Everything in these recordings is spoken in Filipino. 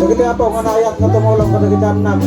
Begitu po manayat na tumulong pada kita enam.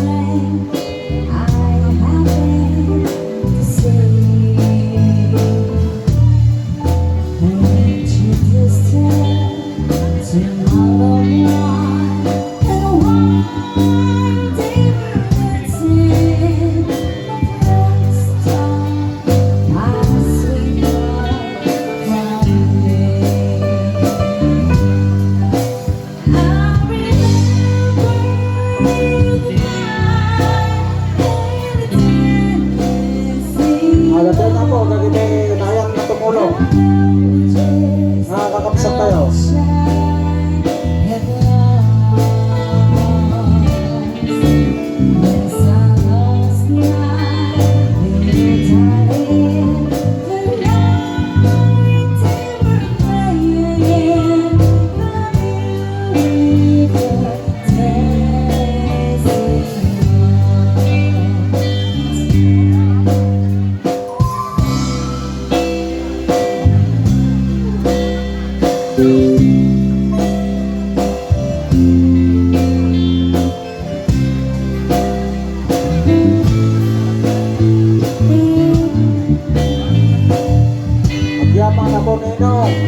Nakakapsat tayo.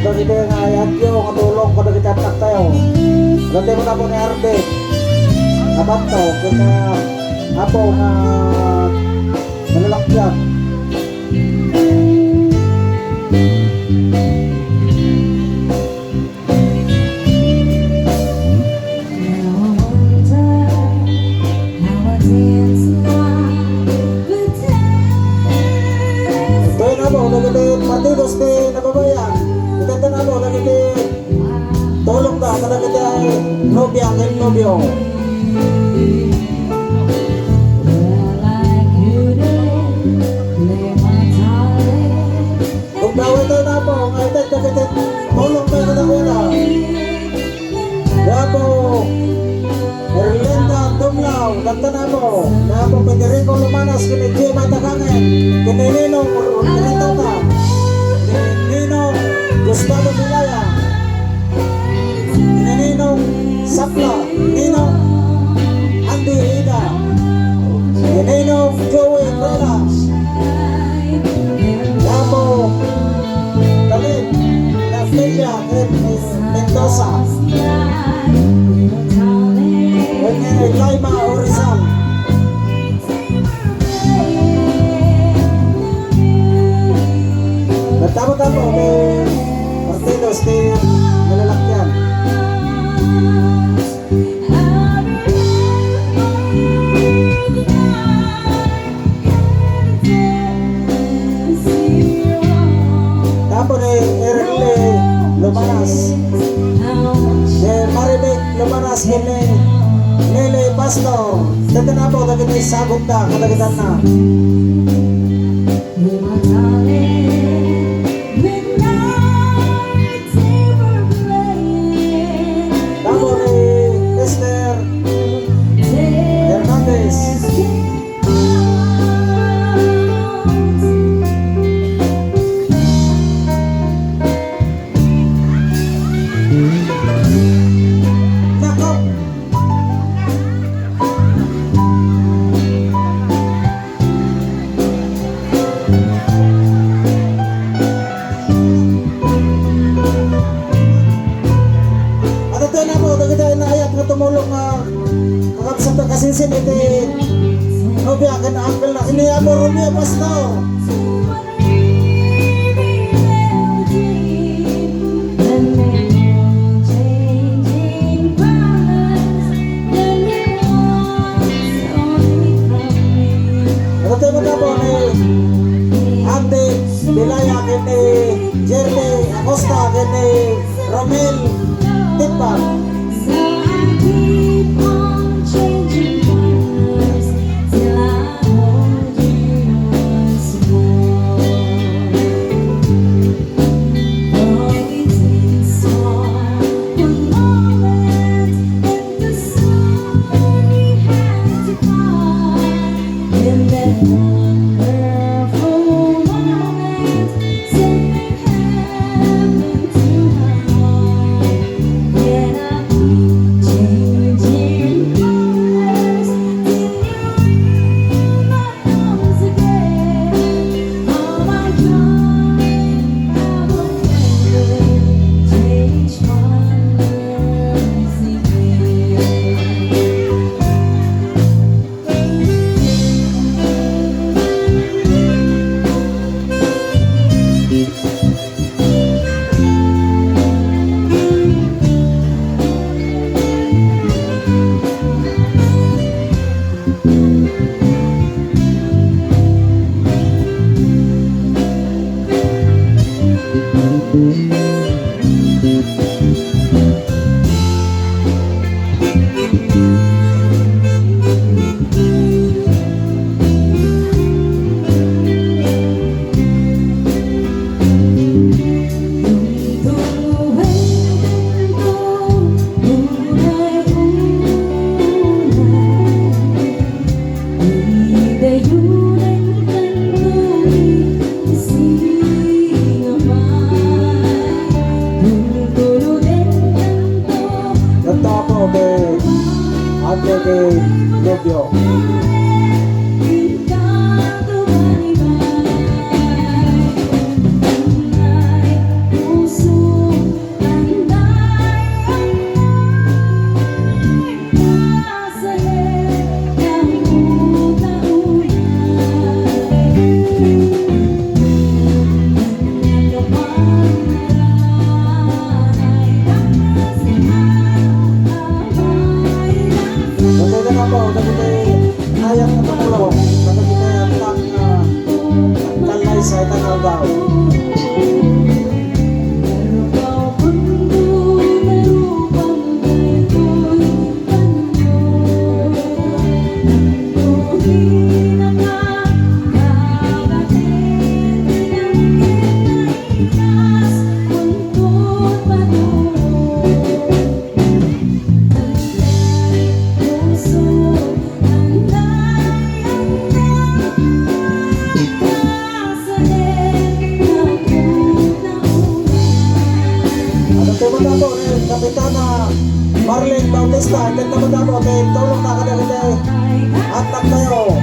Dari dia ngayat yo ngatulong pada kita tak tayo. Ganti mo na po ni Arde. Apat to kena apo nga nalalakyan. Ito na po, nagiging matidos ni nababayan. Ito na po, nagiging tulong ka, nagiging nobya ng nobyo. Kung gawin ito na po, ngayon nagiging tulong kayo na kuna. Kaya po, Erlinda Dumlaw, kanta na po. Kaya po, Federico Lumanas, kinigyo matakangin, kininino, kinito ka. Ninong Gustavo Bilaya, Ninong Sapla, Ninong Andy Ida, Ninong Joey Prela, Labo Dalit Nafilia Mendoza, Laima Orizal. Tama-tama may partidos ni nalalakyan. Tapos ni Erle Lumanas, ni Maribek Lumanas, Lele Pastor. Dito na po, dito ay sagot na, kalagitan na. Kasinsin ito nobya kan uncle na ini amo Romeo Pastor. Acosta, kini Romel Timbang. So I keep on changing colors till I hold you once more. Oh, it takes one moment and the story had to part. And then wonderful moment, something happened to my heart. Then I keep changing colors till you're in my arms again. All my time I will never change colors again. Kanta po kay Ate kay Lobyo. Nagkita na po, nagkita ayang na tumulong, nagkita ang kalay sa itang daw. Ang tema na po ni Kapitana Marlene Bautista, ang ganda mo na po kay tulong na kanila at tayo.